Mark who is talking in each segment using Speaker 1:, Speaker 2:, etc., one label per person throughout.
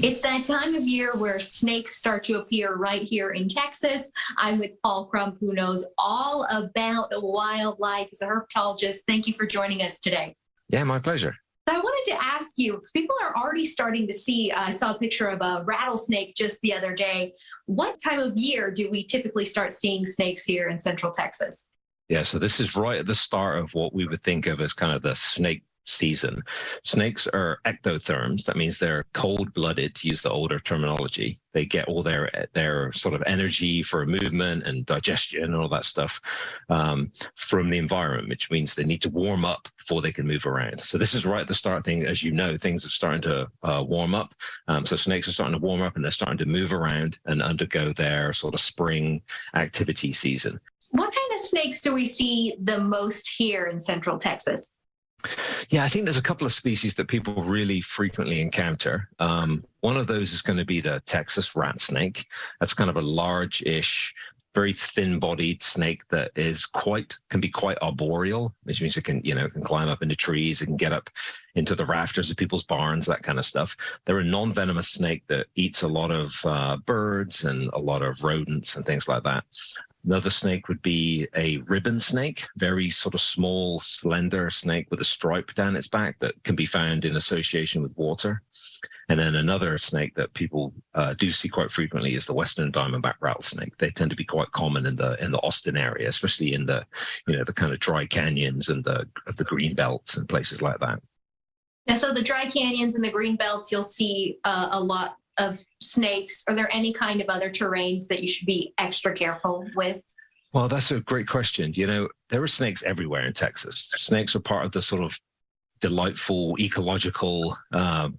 Speaker 1: It's that time of year where snakes start to appear right here in Texas. I'm with Paul Crump, who knows all about wildlife. He's a herpetologist. Thank you for joining us today.
Speaker 2: Yeah, my pleasure.
Speaker 1: So I wanted to ask you, because people are already starting to see, I saw a picture of a rattlesnake just the other day. What time of year do we typically start seeing snakes here in Central Texas?
Speaker 2: Yeah, so this is right at the start of what we would think of as kind of the snake season. Snakes are ectotherms. That means they're cold-blooded, to use the older terminology. They get all their sort of energy for movement and digestion and all that stuff from the environment, which means they need to warm up before they can move around. So this is right at the start thing. As you know, things are starting to warm up. So snakes are starting to warm up and they're starting to move around and undergo their sort of spring activity season.
Speaker 1: What kind of snakes do we see the most here in Central Texas?
Speaker 2: Yeah, I think there's a couple of species that people really frequently encounter. One of those is going to be the Texas rat snake. That's kind of a large-ish, very thin-bodied snake that can be quite arboreal, which means it can climb up into trees, it can get up into the rafters of people's barns, that kind of stuff. They're a non-venomous snake that eats a lot of birds and a lot of rodents and things like that. Another snake would be a ribbon snake, very sort of small, slender snake with a stripe down its back that can be found in association with water. And then another snake that people do see quite frequently is the western diamondback rattlesnake. They tend to be quite common in the Austin area, especially in the kind of dry canyons and the green belts and places like that.
Speaker 1: Yeah, so the dry canyons and the green belts, you'll see a lot of snakes. Are there any kind of other terrains that you should be extra careful with?
Speaker 2: Well, that's a great question. There are snakes everywhere in Texas. Snakes are part of the sort of delightful ecological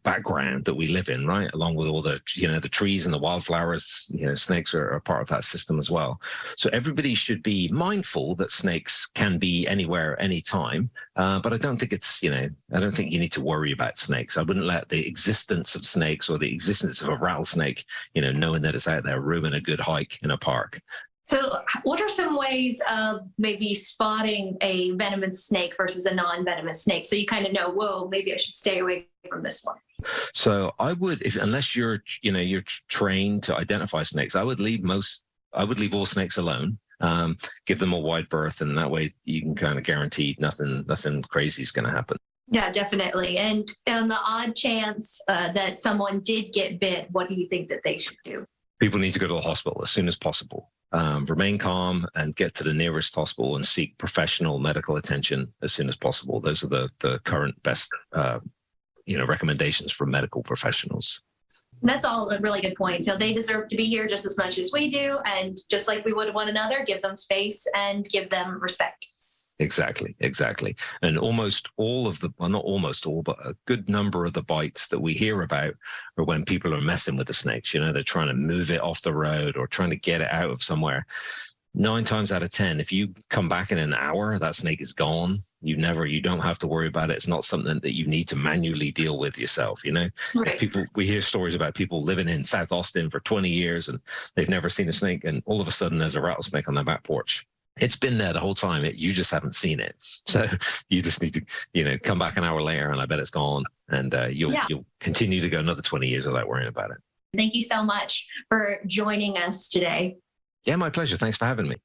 Speaker 2: background that we live in, right? Along with all the, the trees and the wildflowers, snakes are a part of that system as well. So everybody should be mindful that snakes can be anywhere, anytime. But I don't think I don't think you need to worry about snakes. I wouldn't let the existence of snakes or the existence of a rattlesnake, knowing that it's out there, ruin a good hike in a park.
Speaker 1: So what are some ways of maybe spotting a venomous snake versus a non-venomous snake? So you kind of know, whoa, maybe I should stay away from this one.
Speaker 2: So I would, unless you're trained to identify snakes, I would leave all snakes alone. Give them a wide berth, and that way you can kind of guarantee nothing crazy is going to happen.
Speaker 1: Yeah, definitely. And on the odd chance that someone did get bit, what do you think that they should do?
Speaker 2: People need to go to the hospital as soon as possible. Remain calm and get to the nearest hospital and seek professional medical attention as soon as possible. Those are the current best recommendations from medical professionals.
Speaker 1: That's all a really good point. So they deserve to be here just as much as we do. And just like we would one another, give them space and give them respect.
Speaker 2: Exactly. And almost all of not almost all, but a good number of the bites that we hear about are when people are messing with the snakes. They're trying to move it off the road or trying to get it out of somewhere. 9 times out of 10, if you come back in an hour, that snake is gone. You don't have to worry about it. It's not something that you need to manually deal with yourself.
Speaker 1: Right.
Speaker 2: We hear stories about people living in South Austin for 20 years and they've never seen a snake, and all of a sudden there's a rattlesnake on their back porch. It's been there the whole time. You just haven't seen it. So you just need to, come back an hour later and I bet it's gone. And you'll continue to go another 20 years without worrying about it.
Speaker 1: Thank you so much for joining us today.
Speaker 2: Yeah, my pleasure. Thanks for having me.